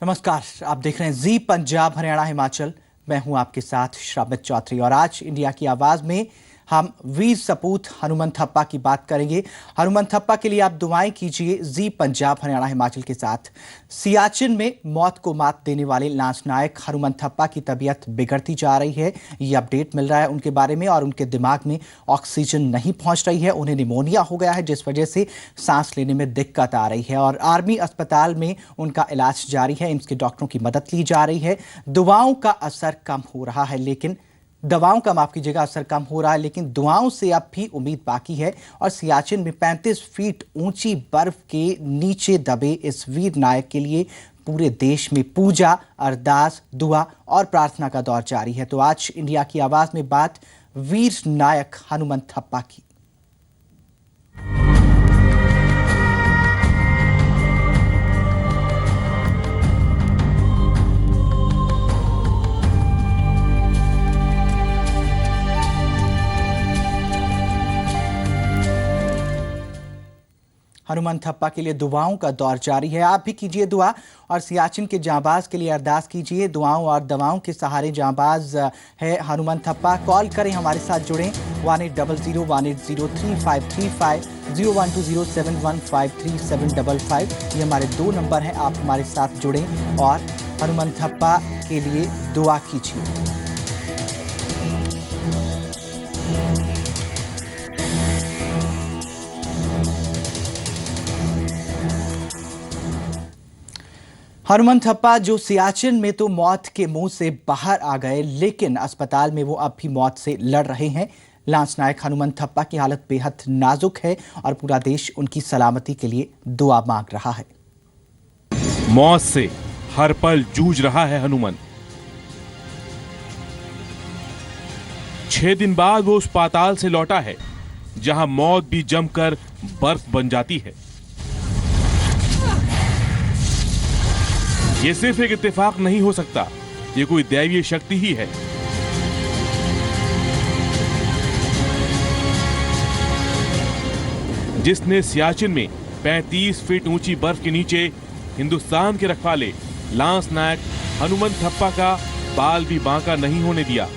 नमस्कार, आप देख रहे हैं जी पंजाब हरियाणा हिमाचल। मैं हूं आपके साथ श्रावण चौधरी और आज इंडिया की आवाज में हम वीर सपूत हनुमंत थप्पा की बात करेंगे। हनुमंत थप्पा के लिए आप दुआएं कीजिए। जी पंजाब हरियाणा हिमाचल के साथ सियाचिन में मौत को मात देने वाले लांस नायक हनुमंत थप्पा की तबीयत बिगड़ती जा रही है। ये अपडेट मिल रहा है उनके बारे में और उनके दिमाग में ऑक्सीजन नहीं पहुंच रही है। उन्हें निमोनिया हो गया है जिस वजह से सांस लेने में दिक्कत आ रही है और आर्मी अस्पताल में उनका इलाज जारी है। इनके डॉक्टरों की मदद ली जा रही है। दवाओं का असर कम हो रहा है लेकिन असर कम हो रहा है लेकिन दुआओं से अब भी उम्मीद बाकी है। और सियाचिन में 35 फीट ऊंची बर्फ के नीचे दबे इस वीर नायक के लिए पूरे देश में पूजा, अरदास, दुआ और प्रार्थना का दौर जारी है। तो आज इंडिया की आवाज में बात वीर नायक हनुमंत थप्पा की। हनुमंत थप्पा के लिए दुआओं का दौर जारी है। आप भी कीजिए दुआ और सियाचिन के जांबाज के लिए अरदास कीजिए। दुआओं और दवाओं के सहारे जांबाज है हनुमंत थप्पा। कॉल करें, हमारे साथ जुड़ें 1800-180-3535 012071533755। ये हमारे 2 नंबर हैं। आप हमारे साथ जुड़ें और हनुमंत थप्पा के लिए दुआ कीजिए। हनुमंत थप्पा जो सियाचिन में तो मौत के मुंह से बाहर आ गए लेकिन अस्पताल में वो अब भी मौत से लड़ रहे हैं। लांस नायक हनुमंत थप्पा की हालत बेहद नाजुक है और पूरा देश उनकी सलामती के लिए दुआ मांग रहा है। मौत से हर पल जूझ रहा है हनुमंत। 6 दिन बाद वो उस पाताल से लौटा है जहां मौत भी जमकर बर्फ बन जाती है। ये सिर्फ एक इत्तेफाक नहीं हो सकता, ये कोई दैवीय शक्ति ही है। जिसने सियाचिन में 35 फीट ऊंची बर्फ के नीचे हिंदुस्तान के रखवाले लांस नायक हनुमंत थप्पा का बाल भी बांका नहीं होने दिया।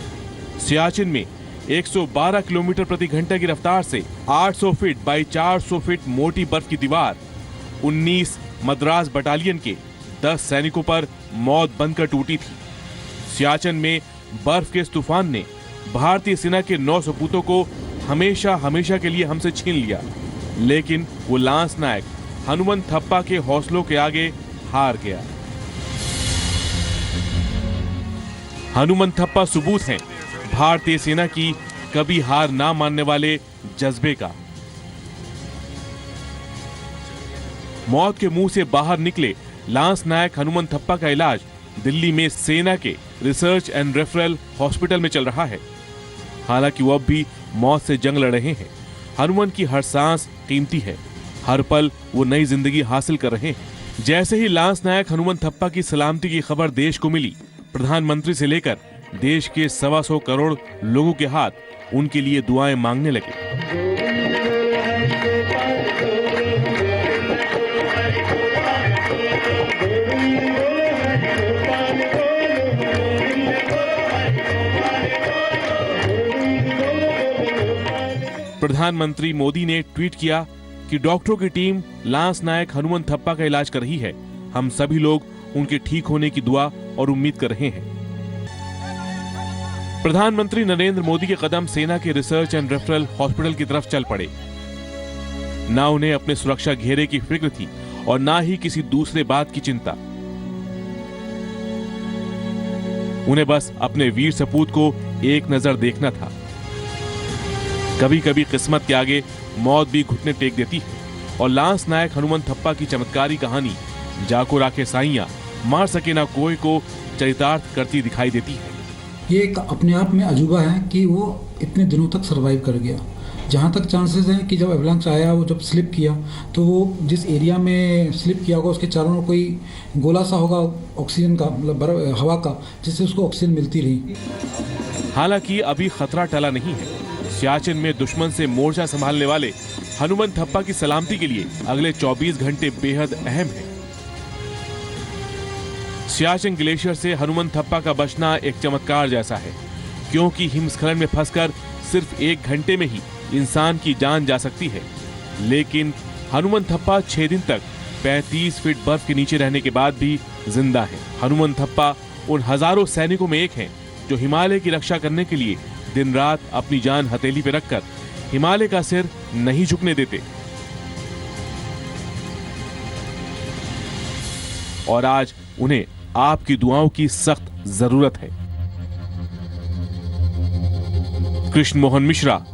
सियाचिन में 112 किलोमीटर प्रति घंटे की रफ्तार से 800 फीट बाई 400 फीट मोटी बर्फ की दीवार 19 मद्रास बटालियन के 10 सैनिकों पर मौत बनकर टूटी थी। सियाचिन में बर्फ के इस तूफान ने भारतीय सेना के 9 सपूतों को हमेशा हमेशा के लिए हमसे छीन लिया, लेकिन वो लांस नायक हनुमंत थप्पा के हौसलों के आगे हार गया। हनुमंत थप्पा सबूत हैं भारतीय सेना की कभी हार ना मानने वाले जज्बे का। मौत के मुंह से बाहर निकले लांस नायक हनुमंत थप्पा का इलाज दिल्ली में सेना के रिसर्च एंड रेफरल हॉस्पिटल में चल रहा है। हालांकि वो अब भी मौत से जंग लड़ रहे हैं। हनुमंत की हर सांस कीमती है, हर पल वो नई जिंदगी हासिल कर रहे हैं। जैसे ही लांस नायक हनुमंत थप्पा की सलामती की खबर देश को मिली, प्रधानमंत्री से लेकर देश के 125 करोड़ लोगों के हाथ उनके लिए दुआएं मांगने लगे। प्रधानमंत्री मोदी ने ट्वीट किया कि डॉक्टरों की टीम लांस नायक हनुमंत थप्पा का इलाज कर रही है। हम सभी लोग उनके ठीक होने की दुआ और उम्मीद कर रहे हैं। प्रधानमंत्री नरेंद्र मोदी के कदम सेना के रिसर्च एंड रेफरल हॉस्पिटल की तरफ चल पड़े। ना उन्हें अपने सुरक्षा घेरे की फिक्र थी और ना ही किसी दूसरे बात की चिंता। उन्हें बस अपने वीर सपूत को एक नजर देखना था। कभी कभी किस्मत के आगे मौत भी घुटने टेक देती है और लांस नायक हनुमंत थप्पा की चमत्कारी कहानी जाको राखे साइया मार सके ना कोई को चरितार्थ करती दिखाई देती है। ये एक अपने आप में अजूबा है कि वो इतने दिनों तक सरवाइव कर गया। जहाँ तक चांसेस हैं कि जब एवलांच आया, वो जब स्लिप किया तो वो जिस एरिया में स्लिप किया होगा उसके चारों ओर कोई गोला सा होगा ऑक्सीजन का, मतलब हवा का, जिससे उसको ऑक्सीजन मिलती रही। हालांकि अभी खतरा टला नहीं है। सियाचिन में दुश्मन से मोर्चा संभालने वाले हनुमंत थप्पा की सलामती के लिए अगले 24 घंटे बेहद अहम है। सियाचिन ग्लेशियर से हनुमंथप्पा का बचना एक चमत्कार जैसा है, क्योंकि हिमस्खलन में फंसकर सिर्फ 1 घंटे में ही इंसान की जान जा सकती है। लेकिन हनुमंथप्पा 6 दिन तक 35 फीट बर्फ के नीचे रहने के बाद भी जिंदा है। हनुमंथप्पा उन हजारों सैनिकों में एक हैं जो हिमालय की रक्षा करने के लिए दिन रात अपनी जान हथेली पे रखकर हिमालय का सिर नहीं झुकने देते। और आज उन्हें आपकी दुआओं की सख्त जरूरत है। कृष्ण मोहन मिश्रा,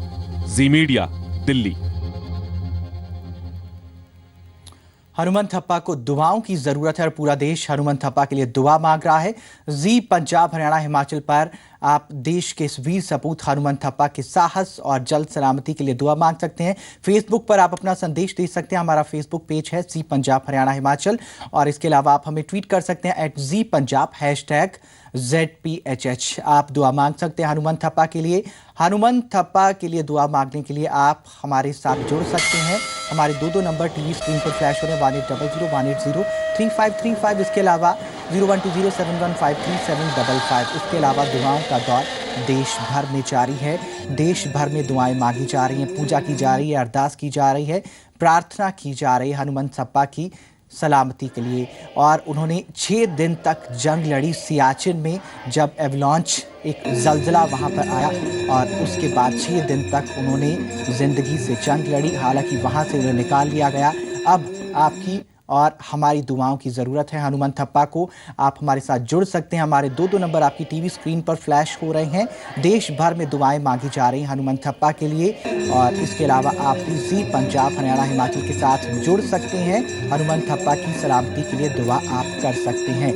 जी मीडिया, दिल्ली। हनुमंथप्पा को दुआओं की जरूरत है और पूरा देश हनुमंथप्पा के लिए दुआ मांग रहा है। जी पंजाब, हरियाणा, हिमाचल पर आप देश के इस वीर सपूत हनुमंथप्पा के साहस और जल्द सलामती के लिए दुआ मांग सकते हैं। फेसबुक पर आप अपना संदेश दे सकते हैं। हमारा फेसबुक पेज है जी पंजाब, हरियाणा, हिमाचल। और इसके अलावा आप हमें ट्वीट कर सकते हैं @ZPunjab #ZPHH। आप दुआ मांग सकते हैं हनुमंथप्पा के लिए। हनुमंथप्पा के लिए दुआ मांगने के लिए आप हमारे साथ जुड़ सकते हैं। हमारे 2 नंबर टीवी स्क्रीन पर फ्लैश हो रहे हैं, 1800-180-3535। इसके अलावा 0120-7153-755। इसके अलावा दुआओं का दौर देश भर में जारी है। देश भर में दुआएं मांगी जा रही हैं, पूजा की जा रही है, अरदास की जा रही है, प्रार्थना की जा रही है हनुमंथप्पा की सलामती के लिए। और उन्होंने 6 दिन तक जंग लड़ी सियाचिन में, जब एवलांच एक जलजला वहां पर आया और उसके बाद 6 दिन तक उन्होंने जिंदगी से जंग लड़ी। हालांकि वहां से उन्हें निकाल लिया गया। अब आपकी और हमारी दुआओं की ज़रूरत है हनुमंथप्पा को। आप हमारे साथ जुड़ सकते हैं। हमारे 2 नंबर आपकी टीवी स्क्रीन पर फ्लैश हो रहे हैं। देश भर में दुआएं मांगी जा रही हैं हनुमंथप्पा के लिए। और इसके अलावा आप भी जी पंजाब, हरियाणा, हिमाचल के साथ जुड़ सकते हैं। हनुमंथप्पा की सलामती के लिए दुआ आप कर सकते हैं।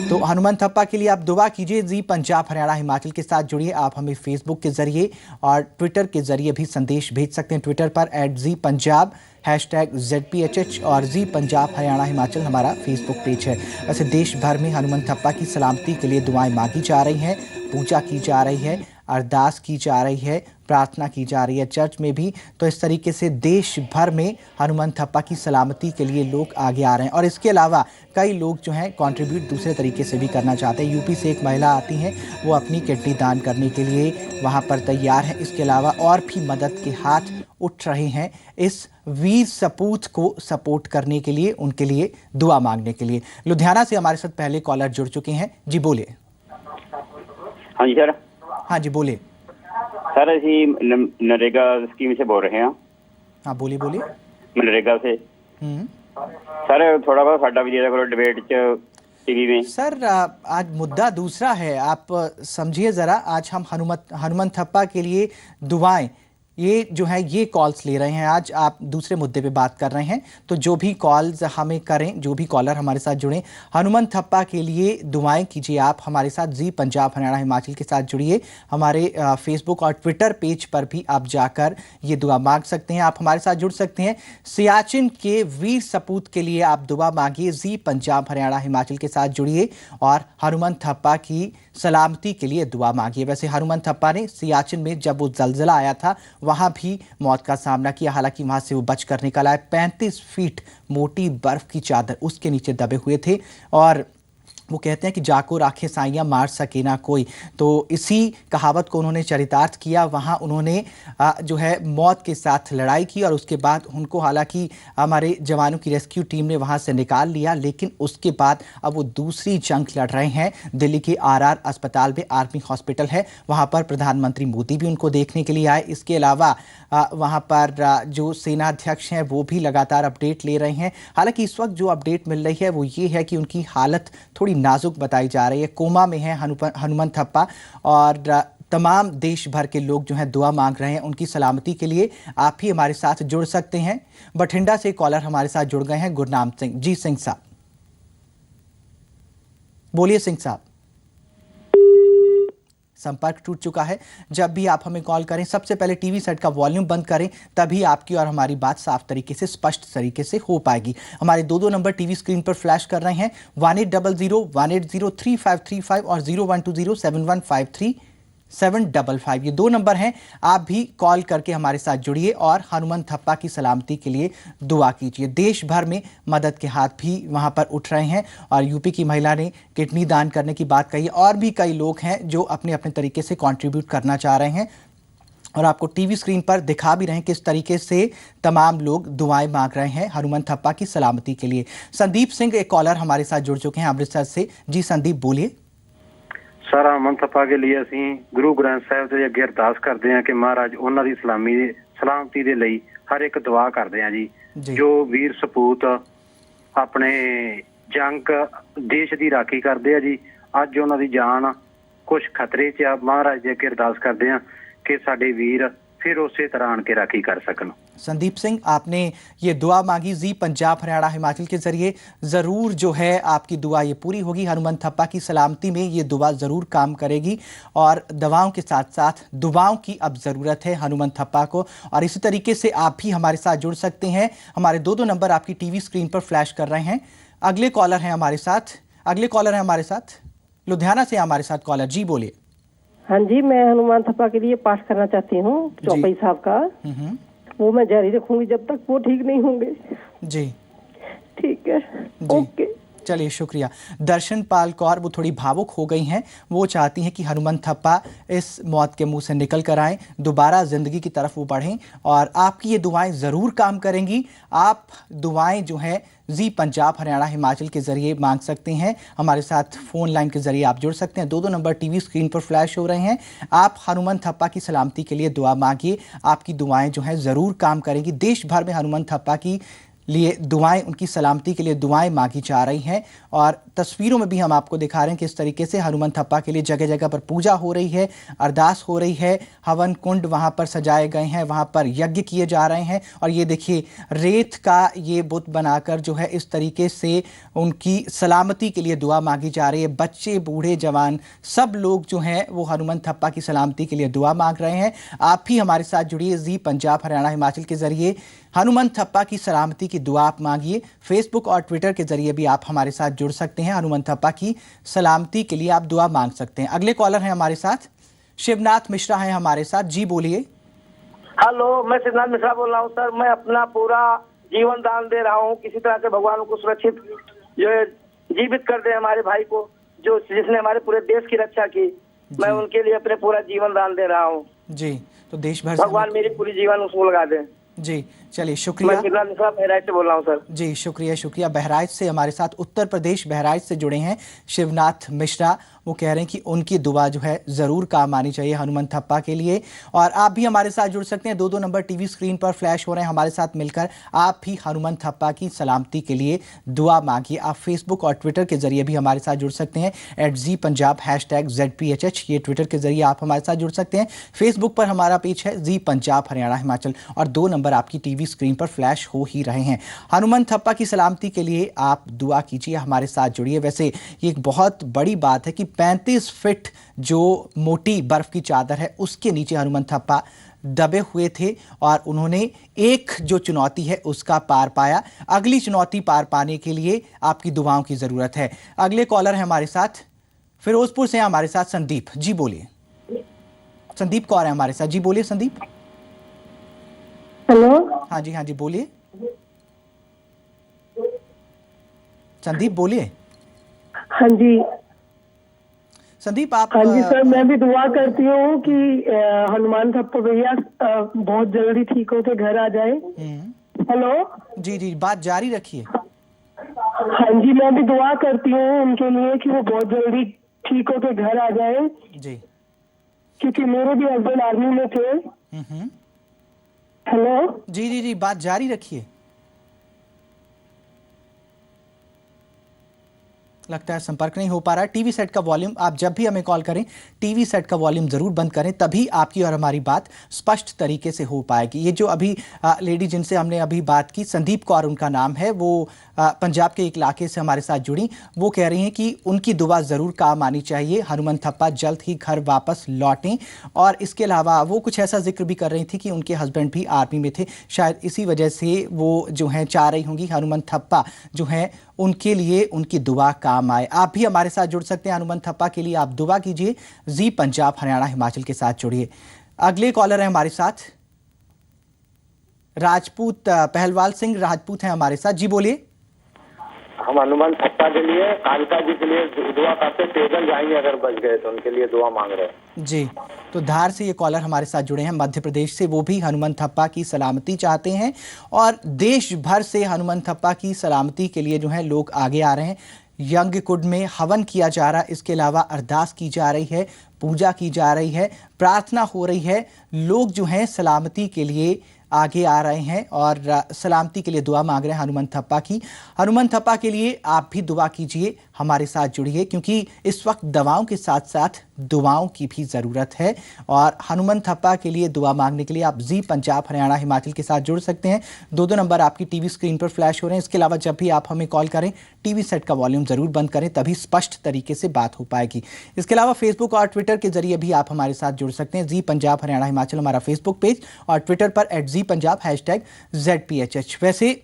तो हनुमंथप्पा के लिए आप दुआ कीजिए। जी पंजाब, हरियाणा, हिमाचल के साथ जुड़िए। आप हमें फेसबुक के जरिए और ट्विटर के जरिए भी संदेश भेज सकते हैं। ट्विटर पर @ZPunjab #ZPHH और जी पंजाब, हरियाणा, हिमाचल हमारा फेसबुक पेज है। वैसे देश भर में हनुमंथप्पा की सलामती के लिए दुआएं मांगी जा रही हैं, पूजा की जा रही है, अरदास की जा रही है, प्रार्थना की जा रही है चर्च में भी। तो इस तरीके से देश भर में हनुमंथप्पा की सलामती के लिए लोग आगे आ रहे हैं। और इसके अलावा कई लोग जो हैं कंट्रीब्यूट दूसरे तरीके से भी करना चाहते हैं। यूपी से एक महिला आती हैं, वो अपनी किडनी दान करने के लिए वहाँ पर तैयार है। इसके अलावा और भी मदद के हाथ उठ रहे हैं इस वीर सपूत को सपोर्ट करने के लिए, उनके लिए दुआ मांगने के लिए। लुधियाना से हमारे साथ पहले कॉलर जुड़ चुके हैं। जी बोलिए। हाँ जी सर। हाँ जी बोलिए सर, ਅਸੀਂ नरेगा स्कीम से बोल रहे हैं। हाँ बोलिए बोलिए। मनरेगा से सर थोड़ा बहुत साडा भी दिया करो डिबेट च टीवी में। सर आज मुद्दा दूसरा है, आप समझिए ज़रा। आज हम हनुमंथप्पा के लिए दुआएं, ये जो है ये कॉल्स ले रहे हैं। आज आप दूसरे मुद्दे पे बात कर रहे हैं, तो जो भी कॉल्स हमें करें, जो भी कॉलर हमारे साथ जुड़ें, हनुमंथप्पा के लिए दुआएं कीजिए। आप हमारे साथ जी पंजाब, हरियाणा, हिमाचल के साथ जुड़िए। हमारे फेसबुक और ट्विटर पेज पर भी आप जाकर ये दुआ मांग सकते हैं। आप हमारे साथ जुड़ सकते हैं। सियाचिन के वीर सपूत के लिए आप दुआ मांगिए। जी पंजाब, हरियाणा, हिमाचल के साथ जुड़िए और हनुमंथप्पा की सलामती के लिए दुआ मांगिए। वैसे हनुमंथप्पा ने सियाचिन में जब वो जलजला आया था वहां भी मौत का सामना किया। हालांकि वहां से वो बचकर निकल आए। 35 फीट मोटी बर्फ की चादर उसके नीचे दबे हुए थे और वो कहते हैं कि जाको राखे साइयाँ मार सके ना कोई। तो इसी कहावत को उन्होंने चरितार्थ किया। वहाँ उन्होंने जो है मौत के साथ लड़ाई की और उसके बाद उनको हालांकि हमारे जवानों की रेस्क्यू टीम ने वहाँ से निकाल लिया। लेकिन उसके बाद अब वो दूसरी जंग लड़ रहे हैं। दिल्ली के RR अस्पताल में आर्मी हॉस्पिटल है, वहाँ पर प्रधानमंत्री मोदी भी उनको देखने के लिए आए। इसके अलावा वहाँ पर जो सेनाध्यक्ष हैं वो भी लगातार अपडेट ले रहे हैं। हालांकि इस वक्त जो अपडेट मिल रही है वो ये है कि उनकी हालत थोड़ी नाजुक बताई जा रही है। कोमा में है हनुमंथप्पा और तमाम देश भर के लोग जो हैं दुआ मांग रहे हैं उनकी सलामती के लिए। आप भी हमारे साथ जुड़ सकते हैं। बठिंडा से कॉलर हमारे साथ जुड़ गए हैं, गुरनाम सिंह। जी सिंह साहब बोलिए। सिंह साहब संपर्क टूट चुका है। जब भी आप हमें कॉल करें सबसे पहले टीवी सेट का वॉल्यूम बंद करें, तभी आपकी और हमारी बात साफ तरीके से, स्पष्ट तरीके से हो पाएगी। हमारे 2 नंबर टीवी स्क्रीन पर फ्लैश कर रहे हैं, 1800-180-3535 और 0120-7153 755 ये 2 नंबर हैं। आप भी कॉल करके हमारे साथ जुड़िए और हनुमंत थप्पा की सलामती के लिए दुआ कीजिए। देश भर में मदद के हाथ भी वहां पर उठ रहे हैं और यूपी की महिला ने किडनी दान करने की बात कही। और भी कई लोग हैं जो अपने अपने तरीके से कंट्रीब्यूट करना चाह रहे हैं और आपको टीवी स्क्रीन पर दिखा भी रहे हैं किस तरीके से तमाम लोग दुआएं मांग रहे हैं हनुमंत थप्पा की सलामती के लिए। संदीप सिंह एक कॉलर हमारे साथ जुड़ चुके हैं अमृतसर से। जी संदीप बोलिए। सर हनुमंत थप्पा के लिए ਅਸੀਂ ਗੁਰੂ ਗ੍ਰੰਥ ਸਾਹਿਬ ਦੇ ਅੱਗੇ ਅਰਦਾਸ ਕਰਦੇ ਹਾਂ ਕਿ ਮਹਾਰਾਜ ਉਹਨਾਂ ਦੀ ਸਲਾਮਤੀ ਦੇ ਲਈ ਹਰ ਇੱਕ ਦੁਆ ਕਰਦੇ ਹਾਂ ਜੀ। ਜੋ ਵੀਰ ਸਪੂਤ ਆਪਣੇ ਜੰਗ ਦੇਸ਼ ਦੀ ਰਾਖੀ ਕਰਦੇ ਆ ਜੀ, ਅੱਜ ਉਹਨਾਂ ਦੀ ਜਾਨ ਕੁਝ ਖਤਰੇ 'ਚ ਆ। ਮਹਾਰਾਜ ਦੇ ਅੱਗੇ ਅਰਦਾਸ ਕਰਦੇ ਹਾਂ कि साडे वीर फिर उसी तरह आन के राखी कर सकन। संदीप सिंह आपने ये दुआ मांगी जी पंजाब हरियाणा हिमाचल के जरिए, जरूर जो है आपकी दुआ ये पूरी होगी। हनुमंत थप्पा की सलामती में ये दुआ जरूर काम करेगी और दवाओं के साथ साथ दुआओं की अब जरूरत है हनुमंत थप्पा को। और इसी तरीके से आप भी हमारे साथ जुड़ सकते हैं। हमारे 2 नंबर आपकी टीवी स्क्रीन पर फ्लैश कर रहे हैं। अगले कॉलर हैं हमारे साथ, लुधियाना से हमारे साथ कॉलर। जी बोलिए। हाँ जी, मैं हनुमान थप्पा के लिए पाठ करना चाहती हूँ चौपाई साहब का। वो मैं जारी रखूंगी जब तक वो ठीक नहीं होंगे। जी ठीक है, ओके चलिए शुक्रिया। दर्शन पाल कौर वो थोड़ी भावुक हो गई हैं। वो चाहती हैं कि हनुमंत थप्पा इस मौत के मुंह से निकल कर आएं, दोबारा जिंदगी की तरफ वो बढ़ें और आपकी ये दुआएं ज़रूर काम करेंगी। आप दुआएं जो हैं जी पंजाब हरियाणा हिमाचल के जरिए मांग सकते हैं। हमारे साथ फ़ोन लाइन के जरिए आप जुड़ सकते हैं। 2 नंबर टीवी स्क्रीन पर फ्लैश हो रहे हैं। आप हनुमंत थप्पा की सलामती के लिए दुआ मांगिए, आपकी दुआएं जो हैं ज़रूर काम करेंगी। देश भर में हनुमंत थप्पा की लिए दुआएं, उनकी सलामती के लिए दुआएं मांगी जा रही हैं और तस्वीरों में भी हम आपको दिखा रहे हैं किस तरीके से हनुमंत थप्पा के लिए जगह जगह पर पूजा हो रही है, अरदास हो रही है, हवन कुंड वहां पर सजाए गए हैं, वहां पर यज्ञ किए जा रहे हैं। और ये देखिए रेत का ये बुत बनाकर जो है इस तरीके से उनकी सलामती के लिए दुआ मांगी जा रही है। बच्चे बूढ़े जवान सब लोग जो हैं वो हनुमंत थप्पा की सलामती के लिए दुआ मांग रहे हैं। आप भी हमारे साथ जुड़िए जी पंजाब हरियाणा हिमाचल के जरिए, हनुमंत थप्पा की सलामती की दुआ आप मांगिए। फेसबुक और ट्विटर के जरिए भी आप हमारे साथ जुड़ सकते हैं। हनुमंत थप्पा की सलामती के लिए आप दुआ मांग सकते हैं। अगले कॉलर हैं हमारे साथ, शिवनाथ मिश्रा हैं हमारे साथ। जी बोलिए। हेलो, मैं शिवनाथ मिश्रा बोल रहा हूँ सर। मैं अपना पूरा जीवन दान दे रहा हूँ, किसी तरह से भगवान को सुरक्षित जो है जीवित कर दे हमारे भाई को, जो जिसने हमारे पूरे देश की रक्षा की। मैं उनके लिए अपने पूरा जीवन दान दे रहा हूँ जी। तो देश भर भगवान मेरी पूरी जीवन उसको लगा दे जी। चलिए शुक्रिया। मैं बहराइच से बोल रहा हूँ सर। जी शुक्रिया। बहराइच से हमारे साथ, उत्तर प्रदेश बहराइच से जुड़े हैं शिवनाथ मिश्रा। वो कह रहे हैं कि उनकी दुआ जो है ज़रूर काम आनी चाहिए हनुमंत थप्पा के लिए। और आप भी हमारे साथ जुड़ सकते हैं। 2 नंबर टीवी स्क्रीन पर फ्लैश हो रहे हैं। हमारे साथ मिलकर आप भी हनुमंत थप्पा की सलामती के लिए दुआ मांगिए। आप फेसबुक और ट्विटर के जरिए भी हमारे साथ जुड़ सकते हैं। @ZPunjab #ZPHH ये ट्विटर के जरिए आप हमारे साथ जुड़ सकते हैं। फेसबुक पर हमारा पेज है जी पंजाब हरियाणा हिमाचल और 2 नंबर आपकी टीवी स्क्रीन पर फ्लैश हो ही रहे हैं। हनुमंत थप्पा की सलामती के लिए आप दुआ कीजिए, हमारे साथ जुड़िए। वैसे ये एक बहुत बड़ी बात है कि 35 फीट जो मोटी बर्फ की चादर है उसके नीचे हनुमंत थप्पा दबे हुए थे और उन्होंने एक जो चुनौती है उसका पार पाया। अगली चुनौती पार पाने के लिए आपकी दुआओं की जरूरत है। अगले कॉलर है हमारे साथ, फिरोजपुर से हमारे साथ संदीप। जी बोलिए। संदीप कौर है हमारे साथ। जी बोलिए संदीप। हेलो। हाँ जी बोलिए संदीप, बोलिए। हाँ जी संदीप आप। हाँ जी सर, मैं भी दुआ करती हूँ कि हनुमान थप्पा भैया बहुत जल्दी ठीक होकर घर आ जाए। हेलो। जी बात जारी रखिए। हाँ जी, मैं भी दुआ करती हूँ उनके लिए कि वो बहुत जल्दी ठीक होकर घर आ जाए जी, क्योंकि मेरे भी हस्बैंड आर्मी में थे। हेलो। जी बात जारी रखिए। लगता है संपर्क नहीं हो पा रहा है। टीवी सेट का वॉल्यूम, आप जब भी हमें कॉल करें टीवी सेट का वॉल्यूम जरूर बंद करें, तभी आपकी और हमारी बात स्पष्ट तरीके से हो पाएगी। ये जो अभी लेडी जिनसे हमने अभी बात की, संदीप कौर उनका नाम है, वो पंजाब के एक इलाके से हमारे साथ जुड़ी। वो कह रही हैं कि उनकी दुआ ज़रूर काम आनी चाहिए, हनुमंत थप्पा जल्द ही घर वापस लौटें। और इसके अलावा वो कुछ ऐसा जिक्र भी कर रही थी कि उनके हस्बैंड भी आर्मी में थे, शायद इसी वजह से वो जो है चाह रही होंगी हनुमंत थप्पा जो है उनके लिए उनकी दुआ काम आए। आप भी हमारे साथ जुड़ सकते हैं हनुमंत थप्पा के लिए, आप दुआ कीजिए। जी पंजाब हरियाणा हिमाचल के साथ जुड़िए। अगले कॉलर है हमारे साथ राजपूत, पहलवाल सिंह राजपूत हैं हमारे साथ। जी बोलिए। हम हनुमान थप्पा के लिए, कालिका जी के लिए दुआ करते, पैदल जाएंगे अगर बच गए तो उनके लिए दुआ मांग रहे हैं जी। तो धार से ये कॉलर हमारे साथ जुड़े हैं, मध्य प्रदेश से। वो भी हनुमंत थप्पा की सलामती चाहते हैं और देश भर से हनुमंत थप्पा की सलामती के लिए जो है लोग आगे आ रहे हैं। यज्ञकुंड में हवन किया जा रहा है, इसके अलावा अरदास की जा रही है, पूजा की जा रही है, प्रार्थना हो रही है। लोग जो हैं सलामती के लिए आगे आ रहे हैं और सलामती के लिए दुआ मांग रहे हैं हनुमंत थप्पा की। हनुमंत थप्पा के लिए आप भी दुआ कीजिए, हमारे साथ जुड़िए, क्योंकि इस वक्त दवाओं के साथ साथ दुआओं की भी ज़रूरत है। और हनुमंत थप्पा के लिए दुआ मांगने के लिए आप जी पंजाब हरियाणा हिमाचल के साथ जुड़ सकते हैं। 2 नंबर आपकी टीवी स्क्रीन पर फ्लैश हो रहे हैं। इसके अलावा जब भी आप हमें कॉल करें, टीवी सेट का वॉल्यूम ज़रूर बंद करें, तभी स्पष्ट तरीके से बात हो पाएगी। इसके अलावा फेसबुक और ट्विटर के जरिए भी आप हमारे साथ जुड़ सकते हैं। जी पंजाब हरियाणा हिमाचल हमारा फेसबुक पेज और ट्विटर पर @ZPunjab #ZPHH। वैसे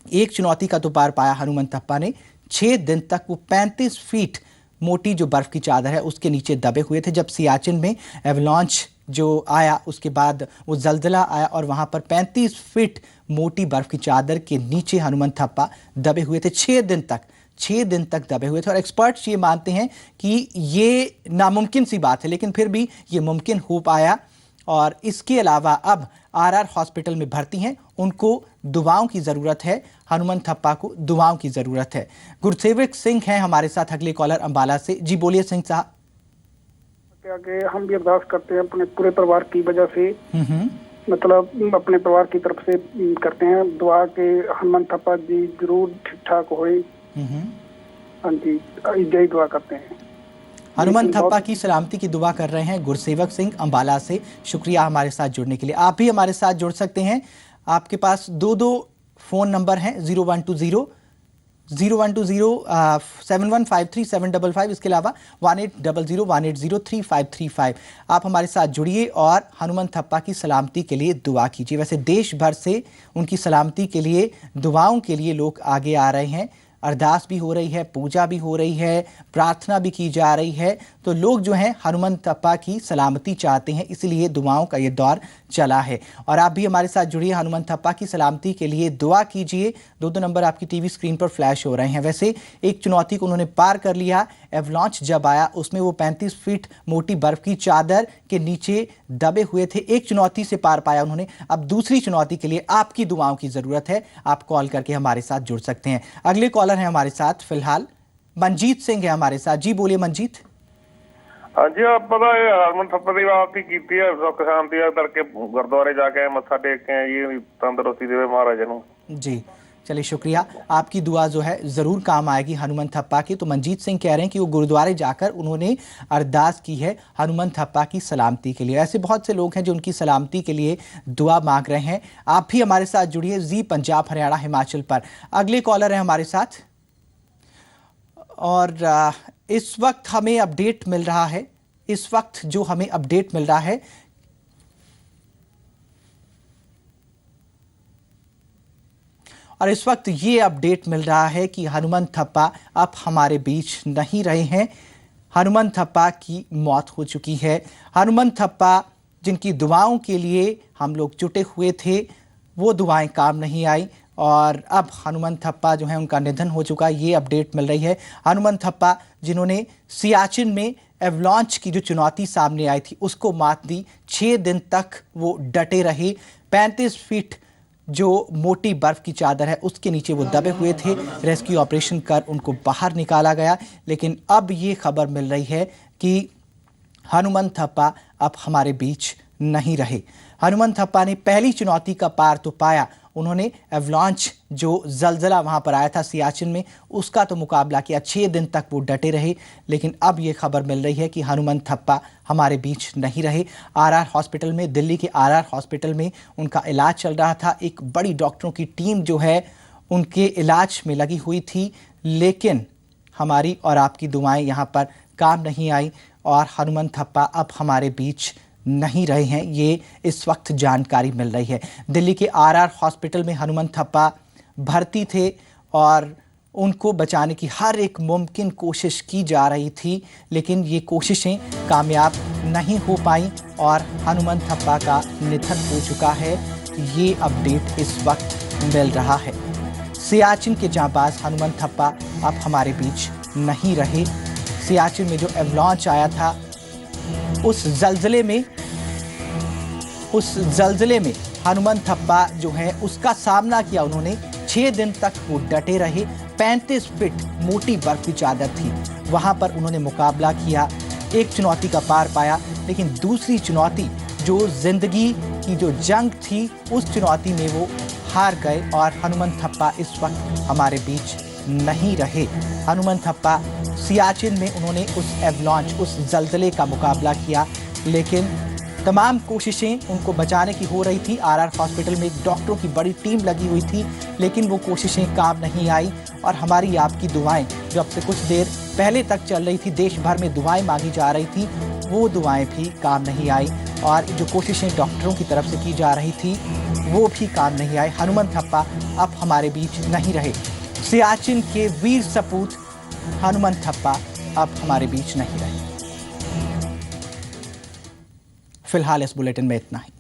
एक चुनौती का तो पार पाया हनुमंत थप्पा ने। 6 दिन तक वो 35 फीट मोटी जो बर्फ की चादर है उसके नीचे दबे हुए थे। जब सियाचिन में एवलांच जो आया, उसके बाद वो जलजला आया और वहां पर 35 फीट मोटी बर्फ की चादर के नीचे हनुमंत थप्पा दबे हुए थे। 6 दिन तक दबे हुए थे। और एक्सपर्ट्स ये मानते हैं कि ये नामुमकिन सी बात है, लेकिन फिर भी ये मुमकिन हो पाया। और इसके अलावा अब RR हॉस्पिटल में भर्ती हैं, उनको दुआओं की ज़रूरत है, हनुमंत थप्पा को दुआओं की ज़रूरत है। गुरसेवक सिंह हैं हमारे साथ, अगले कॉलर अंबाला से। जी बोलिए सिंह साहब। आगे हम भी अरदास करते हैं अपने पूरे परिवार की वजह से, मतलब अपने परिवार की तरफ से करते हैं दुआ के हनुमंत थप्पा जी जरूर ठीक ठाक होए। हाँ जी, यही दुआ करते हैं। हनुमंत थप्पा की सलामती की दुआ कर रहे हैं गुरसेवक सिंह अंबाला से। शुक्रिया हमारे साथ जुड़ने के लिए। आप भी हमारे साथ जुड़ सकते हैं। आपके पास 2 फ़ोन नंबर हैं, 0120 7153 इसके अलावा 18001803 आप हमारे साथ जुड़िए और हनुमंत थप्पा की सलामती के लिए दुआ कीजिए। वैसे देश भर से उनकी सलामती के लिए दुआओं के लिए लोग आगे आ रहे हैं। अरदास भी हो रही है, पूजा भी हो रही है, प्रार्थना भी की जा रही है। तो लोग जो हैं हनुमंत थप्पा की सलामती चाहते हैं, इसलिए दुआओं का ये दौर चला है। और आप भी हमारे साथ जुड़िए, हनुमंत थप्पा की सलामती के लिए दुआ कीजिए। 2 नंबर आपकी टीवी स्क्रीन पर फ्लैश हो रहे हैं। वैसे एक चुनौती को उन्होंने पार कर लिया। एवलांच जब आया उसमें वो 35 फीट मोटी बर्फ की चादर के नीचे दबे हुए थे। एक चुनौती से पार पाया उन्होंने। अब दूसरी चुनौती के लिए आपकी दुआओं की जरूरत है। आप कॉल करके हमारे साथ जुड़ सकते हैं। अगले कॉलर हैं हमारे साथ फिलहाल मनजीत सिंह है हमारे साथ। जी बोलिए मनजीत। जी आप पता है हनुमान थप्पा की बात की है, सुख शांति करके गुरुद्वारे जाके मत्था टेक के ये तंदुरुस्ती देवे महाराज ਨੂੰ। जी चलिए शुक्रिया। आपकी दुआ जो है ज़रूर काम आएगी हनुमंत थप्पा की। तो मनजीत सिंह कह रहे हैं कि वो गुरुद्वारे जाकर उन्होंने अरदास की है हनुमंत थप्पा की सलामती के लिए। ऐसे बहुत से लोग हैं जो उनकी सलामती के लिए दुआ मांग रहे हैं। आप भी हमारे साथ जुड़िए जी पंजाब हरियाणा हिमाचल पर। अगले कॉलर हैं हमारे साथ और इस वक्त हमें अपडेट मिल रहा है, और इस वक्त ये अपडेट मिल रहा है कि हनुमंत थप्पा अब हमारे बीच नहीं रहे हैं। हनुमंत थप्पा की मौत हो चुकी है। हनुमंत थप्पा जिनकी दुआओं के लिए हम लोग जुटे हुए थे, वो दुआएं काम नहीं आई और अब हनुमंत थप्पा जो है उनका निधन हो चुका है, ये अपडेट मिल रही है। हनुमंत थप्पा जिन्होंने सियाचिन में एवलांच की जो चुनौती सामने आई थी उसको मात दी। 6 दिन तक वो डटे रहे। 35 फीट जो मोटी बर्फ की चादर है उसके नीचे वो दबे हुए थे। रेस्क्यू ऑपरेशन कर उनको बाहर निकाला गया, लेकिन अब ये खबर मिल रही है कि हनुमंत थप्पा अब हमारे बीच नहीं रहे। हनुमंत थप्पा ने पहली चुनौती का पार तो पाया, उन्होंने एवलांच जो जलजला वहां पर आया था सियाचिन में उसका तो मुकाबला किया। 6 दिन तक वो डटे रहे, लेकिन अब ये खबर मिल रही है कि हनुमंत थप्पा हमारे बीच नहीं रहे। RR हॉस्पिटल में, दिल्ली के RR हॉस्पिटल में उनका इलाज चल रहा था। एक बड़ी डॉक्टरों की टीम जो है उनके इलाज में लगी हुई थी, लेकिन हमारी और आपकी दुआएं यहाँ पर काम नहीं आई और हनुमंत थप्पा अब हमारे बीच नहीं रहे हैं। ये इस वक्त जानकारी मिल रही है। दिल्ली के RR हॉस्पिटल में हनुमंत थप्पा भर्ती थे और उनको बचाने की हर एक मुमकिन कोशिश की जा रही थी, लेकिन ये कोशिशें कामयाब नहीं हो पाई और हनुमंथप्पा का निधन हो चुका है। ये अपडेट इस वक्त मिल रहा है। सियाचिन के जांबाज हनुमंथप्पा अब हमारे बीच नहीं रहे। सियाचिन में जो एवलांच आया था, उस जल्जले में हनुमंथप्पा जो है उसका सामना किया उन्होंने। 6 दिन तक वो डटे रहे। 35 फीट मोटी बर्फ की चादर थी, वहां पर उन्होंने मुकाबला किया, एक चुनौती का पार पाया, लेकिन दूसरी चुनौती जो जिंदगी की जो जंग थी, उस चुनौती में वो हार गए और हनुमंथप्पा इस वक्त हमारे बीच नहीं रहे। हनुमंथप्पा सियाचिन में उन्होंने उस एवलांच, उस जल्जले का मुकाबला किया, लेकिन तमाम कोशिशें उनको बचाने की हो रही थी। आरआर हॉस्पिटल में एक डॉक्टरों की बड़ी टीम लगी हुई थी, लेकिन वो कोशिशें काम नहीं आई। और हमारी आपकी दुआएं जो अब से कुछ देर पहले तक चल रही थी, देश भर में दुआएं मांगी जा रही थी, वो दुआएं भी काम नहीं आई और जो कोशिशें डॉक्टरों की तरफ से की जा रही थी वो भी काम नहीं आई। हनुमंथप्पा अब हमारे बीच नहीं रहे। सियाचिन के वीर सपूत हनुमंथप्पा अब हमारे बीच नहीं रहे। फिलहाल इस बुलेटिन में इतना ही।